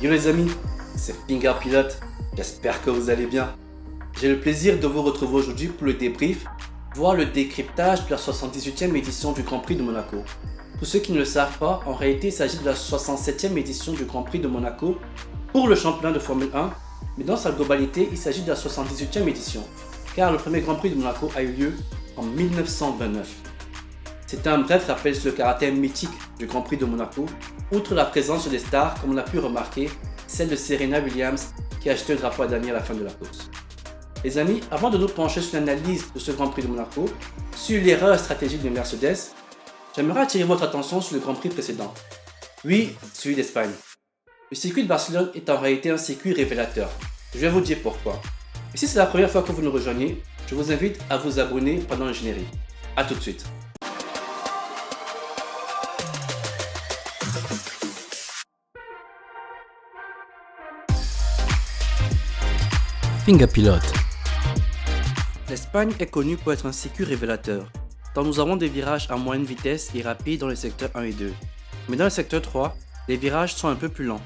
Yo les amis, c'est Finger Pilote, j'espère que vous allez bien. J'ai le plaisir de vous retrouver aujourd'hui pour le débrief, voire le décryptage de la 78e édition du Grand Prix de Monaco. Pour ceux qui ne le savent pas, en réalité il s'agit de la 67e édition du Grand Prix de Monaco pour le championnat de Formule 1, mais dans sa globalité il s'agit de la 78e édition, car le premier Grand Prix de Monaco a eu lieu en 1929. C'est un bref rappel sur le caractère mythique du Grand Prix de Monaco, outre la présence des stars, comme on l'a pu remarquer, celle de Serena Williams qui a acheté le drapeau à Daniel à la fin de la course. Les amis, avant de nous pencher sur l'analyse de ce Grand Prix de Monaco, sur l'erreur stratégique de Mercedes, j'aimerais attirer votre attention sur le Grand Prix précédent. Oui, celui d'Espagne. Le circuit de Barcelone est en réalité un circuit révélateur. Je vais vous dire pourquoi. Et si c'est la première fois que vous nous rejoignez, je vous invite à vous abonner pendant le générique. A tout de suite. Finger Pilote. L'Espagne est connue pour être un circuit révélateur, tant nous avons des virages à moyenne vitesse et rapides dans les secteurs 1 et 2. Mais dans le secteur 3, les virages sont un peu plus lents.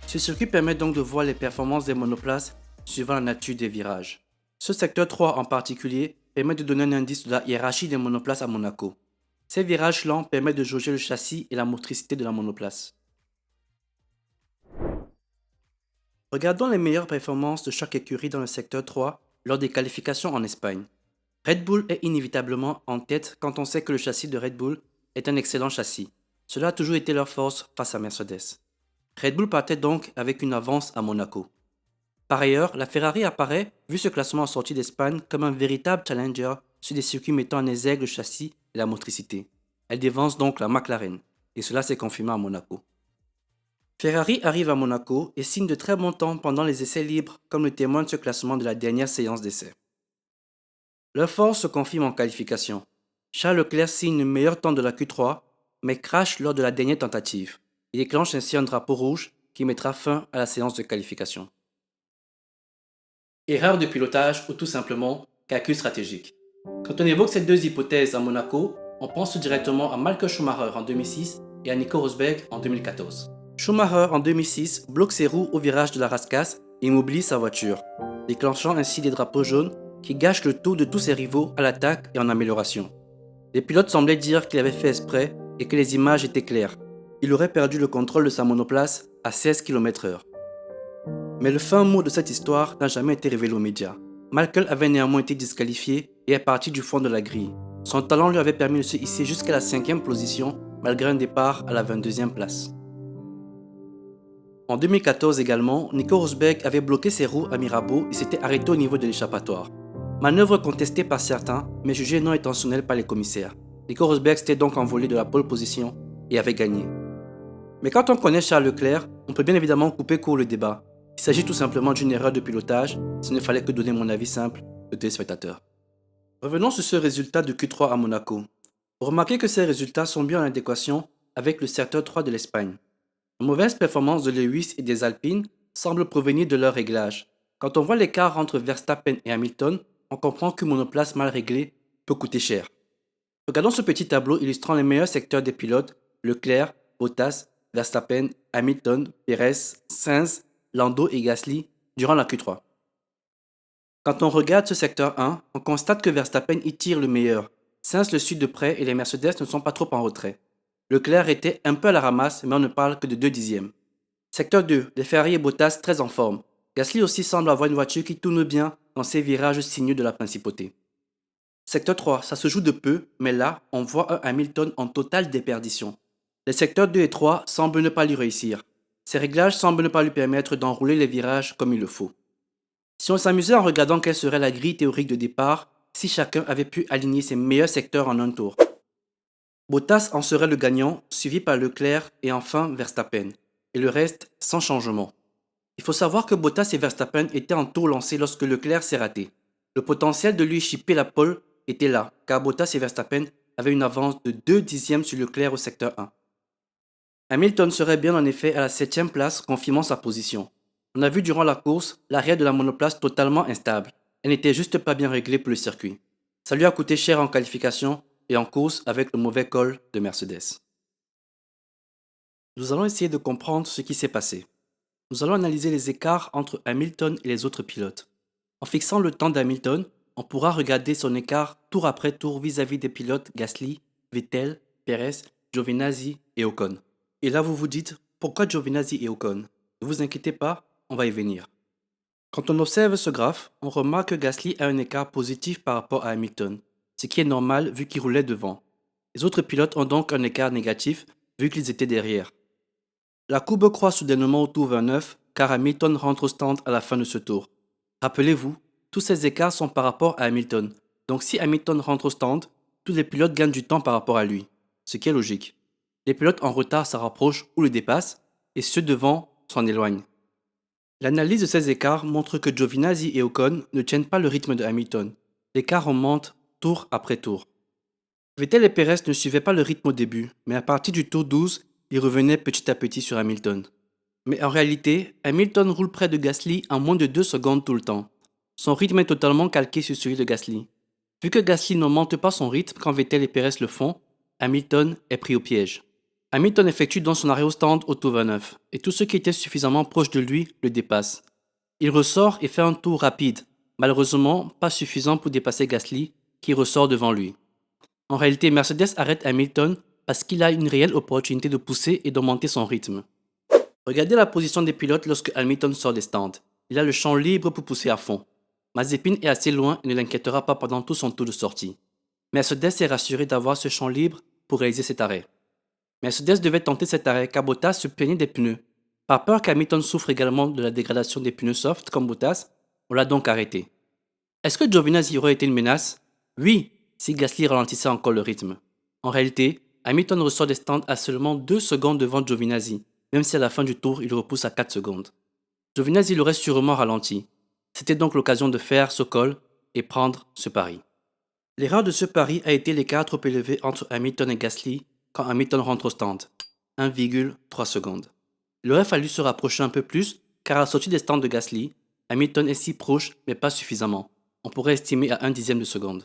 Ce circuit permet donc de voir les performances des monoplaces suivant la nature des virages. Ce secteur 3 en particulier permet de donner un indice de la hiérarchie des monoplaces à Monaco. Ces virages lents permettent de jauger le châssis et la motricité de la monoplace. Regardons les meilleures performances de chaque écurie dans le secteur 3 lors des qualifications en Espagne. Red Bull est inévitablement en tête quand on sait que le châssis de Red Bull est un excellent châssis. Cela a toujours été leur force face à Mercedes. Red Bull partait donc avec une avance à Monaco. Par ailleurs, la Ferrari apparaît, vu ce classement en sortie d'Espagne, comme un véritable challenger sur des circuits mettant en exergue le châssis et la motricité. Elle dévance donc la McLaren, et cela s'est confirmé à Monaco. Ferrari arrive à Monaco et signe de très bons temps pendant les essais libres, comme le témoigne ce classement de la dernière séance d'essais. Leur force se confirme en qualification. Charles Leclerc signe le meilleur temps de la Q3, mais crache lors de la dernière tentative. Il déclenche ainsi un drapeau rouge qui mettra fin à la séance de qualification. Erreur de pilotage ou tout simplement calcul stratégique. Quand on évoque ces deux hypothèses à Monaco, on pense directement à Michael Schumacher en 2006 et à Nico Rosberg en 2014. Schumacher en 2006 bloque ses roues au virage de la Rascasse et immobilise sa voiture, déclenchant ainsi des drapeaux jaunes qui gâchent le tout de tous ses rivaux à l'attaque et en amélioration. Les pilotes semblaient dire qu'il avait fait exprès et que les images étaient claires. Il aurait perdu le contrôle de sa monoplace à 16 km/h. Mais le fin mot de cette histoire n'a jamais été révélé aux médias. Michael avait néanmoins été disqualifié et est parti du fond de la grille. Son talent lui avait permis de se hisser jusqu'à la 5e position malgré un départ à la 22e place. En 2014 également, Nico Rosberg avait bloqué ses roues à Mirabeau et s'était arrêté au niveau de l'échappatoire. Manœuvre contestée par certains, mais jugée non intentionnelle par les commissaires. Nico Rosberg s'était donc envolé de la pole position et avait gagné. Mais quand on connaît Charles Leclerc, on peut bien évidemment couper court le débat. Il s'agit tout simplement d'une erreur de pilotage, s'il ne fallait que donner mon avis simple de téléspectateur. Revenons sur ce résultat de Q3 à Monaco. Remarquez que ces résultats sont bien en adéquation avec le secteur 3 de l'Espagne. La mauvaise performance de Lewis et des Alpines semble provenir de leur réglage. Quand on voit l'écart entre Verstappen et Hamilton, on comprend qu'une monoplace mal réglée peut coûter cher. Regardons ce petit tableau illustrant les meilleurs secteurs des pilotes: Leclerc, Bottas, Verstappen, Hamilton, Perez, Sainz, Lando et Gasly durant la Q3. Quand on regarde ce secteur 1, on constate que Verstappen y tire le meilleur. Sainz le suit de près et les Mercedes ne sont pas trop en retrait. Leclerc était un peu à la ramasse, mais on ne parle que de 2 dixièmes. Secteur 2, les Ferrari et Bottas très en forme. Gasly aussi semble avoir une voiture qui tourne bien dans ses virages sinueux de la principauté. Secteur 3, ça se joue de peu, mais là, on voit un Hamilton en totale déperdition. Les secteurs 2 et 3 semblent ne pas lui réussir. Ses réglages semblent ne pas lui permettre d'enrouler les virages comme il le faut. Si on s'amusait en regardant quelle serait la grille théorique de départ, si chacun avait pu aligner ses meilleurs secteurs en un tour. Bottas en serait le gagnant, suivi par Leclerc et enfin Verstappen, et le reste sans changement. Il faut savoir que Bottas et Verstappen étaient en tour lancé lorsque Leclerc s'est raté. Le potentiel de lui chipper la pole était là, car Bottas et Verstappen avaient une avance de 2 dixièmes sur Leclerc au secteur 1. Hamilton serait bien en effet à la 7e place, confirmant sa position. On a vu durant la course l'arrière de la monoplace totalement instable. Elle n'était juste pas bien réglée pour le circuit. Ça lui a coûté cher en qualification et en course avec le mauvais col de Mercedes. Nous allons essayer de comprendre ce qui s'est passé. Nous allons analyser les écarts entre Hamilton et les autres pilotes. En fixant le temps d'Hamilton, on pourra regarder son écart tour après tour vis-à-vis des pilotes Gasly, Vettel, Perez, Giovinazzi et Ocon. Et là vous vous dites, pourquoi Giovinazzi et Ocon? Ne vous inquiétez pas, on va y venir. Quand on observe ce graphe, on remarque que Gasly a un écart positif par rapport à Hamilton, ce qui est normal vu qu'il roulait devant. Les autres pilotes ont donc un écart négatif vu qu'ils étaient derrière. La courbe croît soudainement au tour 29 car Hamilton rentre au stand à la fin de ce tour. Rappelez-vous, tous ces écarts sont par rapport à Hamilton, donc si Hamilton rentre au stand, tous les pilotes gagnent du temps par rapport à lui, ce qui est logique. Les pilotes en retard se rapprochent ou le dépassent, et ceux devant s'en éloignent. L'analyse de ces écarts montre que Giovinazzi et Ocon ne tiennent pas le rythme de Hamilton. L'écart augmente tour après tour. Vettel et Perez ne suivaient pas le rythme au début, mais à partir du tour 12, ils revenaient petit à petit sur Hamilton. Mais en réalité, Hamilton roule près de Gasly en moins de 2 secondes tout le temps. Son rythme est totalement calqué sur celui de Gasly. Vu que Gasly n'augmente pas son rythme quand Vettel et Perez le font, Hamilton est pris au piège. Hamilton effectue donc son arrêt au stand au tour 29, et tous ceux qui étaient suffisamment proches de lui le dépassent. Il ressort et fait un tour rapide, malheureusement pas suffisant pour dépasser Gasly, qui ressort devant lui. En réalité, Mercedes arrête Hamilton parce qu'il a une réelle opportunité de pousser et d'augmenter son rythme. Regardez la position des pilotes lorsque Hamilton sort des stands. Il a le champ libre pour pousser à fond. Mazepin est assez loin et ne l'inquiétera pas pendant tout son tour de sortie. Mercedes est rassuré d'avoir ce champ libre pour réaliser cet arrêt. Mercedes devait tenter cet arrêt car Bottas se plaignait des pneus. Par peur qu'Hamilton souffre également de la dégradation des pneus soft comme Bottas, on l'a donc arrêté. Est-ce que Giovinazzi aurait été une menace? Oui, si Gasly ralentissait encore le rythme. En réalité, Hamilton ressort des stands à seulement 2 secondes devant Giovinazzi, même si à la fin du tour il repousse à 4 secondes. Giovinazzi l'aurait sûrement ralenti. C'était donc l'occasion de faire ce call et prendre ce pari. L'erreur de ce pari a été l'écart trop élevé entre Hamilton et Gasly quand Hamilton rentre au stand, 1,3 secondes. Il aurait fallu se rapprocher un peu plus car à la sortie des stands de Gasly, Hamilton est si proche mais pas suffisamment. On pourrait estimer à 1 dixième de seconde.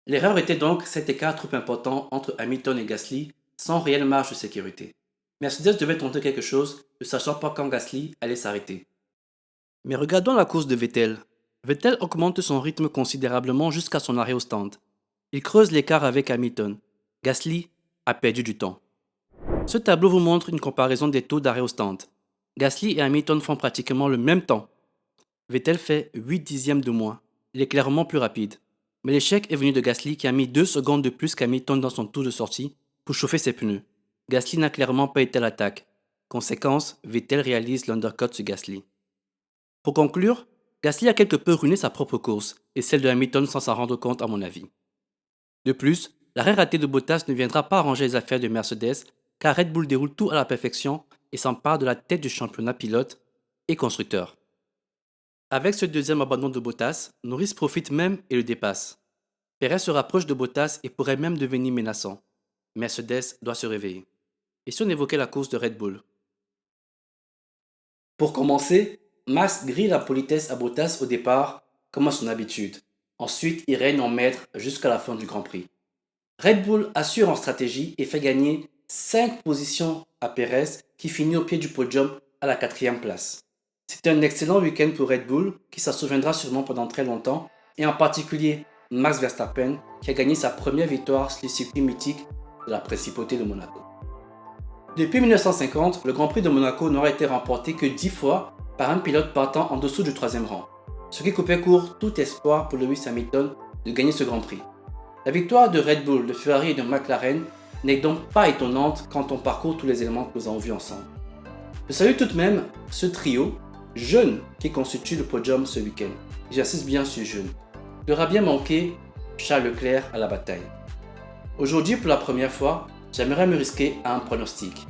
L'erreur était donc cet écart trop important entre Hamilton et Gasly sans réelle marge de sécurité. Mercedes devait tenter quelque chose, ne sachant pas quand Gasly allait s'arrêter. Mais regardons la course de Vettel. Vettel augmente son rythme considérablement jusqu'à son arrêt au stand. Il creuse l'écart avec Hamilton. Gasly a perdu du temps. Ce tableau vous montre une comparaison des taux d'arrêt au stand. Gasly et Hamilton font pratiquement le même temps. Vettel fait 8 dixièmes de moins. Il est clairement plus rapide. Mais l'échec est venu de Gasly qui a mis 2 secondes de plus qu'Hamilton dans son tour de sortie pour chauffer ses pneus. Gasly n'a clairement pas été à l'attaque. Conséquence, Vettel réalise l'undercut sur Gasly. Pour conclure, Gasly a quelque peu ruiné sa propre course et celle de Hamilton sans s'en rendre compte à mon avis. De plus, l'arrêt raté de Bottas ne viendra pas arranger les affaires de Mercedes car Red Bull déroule tout à la perfection et s'empare de la tête du championnat pilote et constructeur. Avec ce deuxième abandon de Bottas, Norris profite même et le dépasse. Perez se rapproche de Bottas et pourrait même devenir menaçant. Mercedes doit se réveiller. Et si on évoquait la course de Red Bull? Pour commencer, Max grille la politesse à Bottas au départ, comme à son habitude. Ensuite, il règne en maître jusqu'à la fin du Grand Prix. Red Bull assure en stratégie et fait gagner 5 positions à Perez qui finit au pied du podium à la 4e place. C'était un excellent week-end pour Red Bull qui s'en souviendra sûrement pendant très longtemps et en particulier Max Verstappen qui a gagné sa première victoire sur le circuit mythique de la Principauté de Monaco. Depuis 1950, le Grand Prix de Monaco n'aura été remporté que 10 fois par un pilote partant en dessous du 3e rang, ce qui coupait court tout espoir pour Lewis Hamilton de gagner ce Grand Prix. La victoire de Red Bull, de Ferrari et de McLaren n'est donc pas étonnante quand on parcourt tous les éléments que nous avons vus ensemble. Je salue tout de même ce trio jeune qui constitue le podium ce week-end. J'insiste bien sur jeune. Il aura bien manqué Charles Leclerc à la bataille. Aujourd'hui, pour la première fois, j'aimerais me risquer à un pronostic.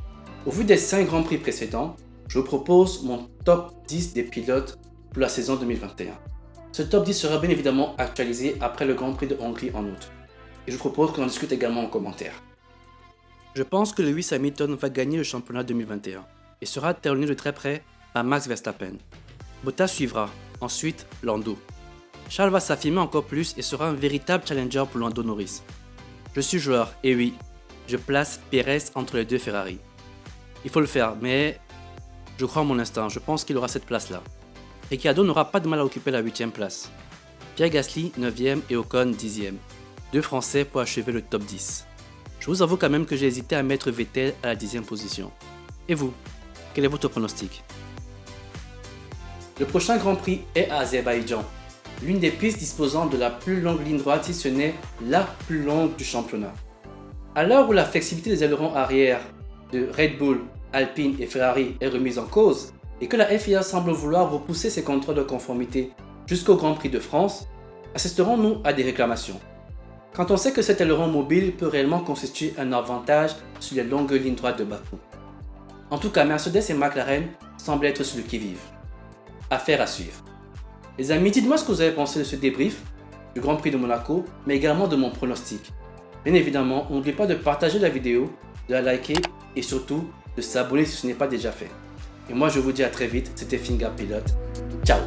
Au vu des 5 Grands Prix précédents, je vous propose mon top 10 des pilotes pour la saison 2021. Ce top 10 sera bien évidemment actualisé après le Grand Prix de Hongrie en août. Et je vous propose qu'on en discute également en commentaire. Je pense que Lewis Hamilton va gagner le championnat 2021 et sera terminé de très près par Max Verstappen. Bottas suivra, ensuite Lando. Charles va s'affirmer encore plus et sera un véritable challenger pour Lando Norris. Je suis joueur, et oui, je place Perez entre les deux Ferrari. Il faut le faire, mais Je crois en mon instinct, je pense qu'il aura cette place-là. Ricciardo n'aura pas de mal à occuper la 8ème place. Pierre Gasly 9ème et Ocon 10ème. Deux Français pour achever le top 10. Je vous avoue quand même que j'ai hésité à mettre Vettel à la 10ème position. Et vous, quel est votre pronostic? Le prochain Grand Prix est à Azerbaïdjan, l'une des pistes disposant de la plus longue ligne droite si ce n'est la plus longue du championnat. À l'heure où la flexibilité des ailerons arrière de Red Bull, Alpine et Ferrari est remise en cause et que la FIA semble vouloir repousser ses contrôles de conformité jusqu'au Grand Prix de France, assisterons-nous à des réclamations. Quand on sait que cet aileron mobile peut réellement constituer un avantage sur les longues lignes droites de Bakou. En tout cas, Mercedes et McLaren semblent être sur le qui-vive. Affaire à suivre. Les amis, dites-moi ce que vous avez pensé de ce débrief du Grand Prix de Monaco, mais également de mon pronostic. Bien évidemment, n'oubliez pas de partager la vidéo, de la liker et surtout de s'abonner si ce n'est pas déjà fait. Et moi je vous dis à très vite, c'était Finga Pilote. Ciao!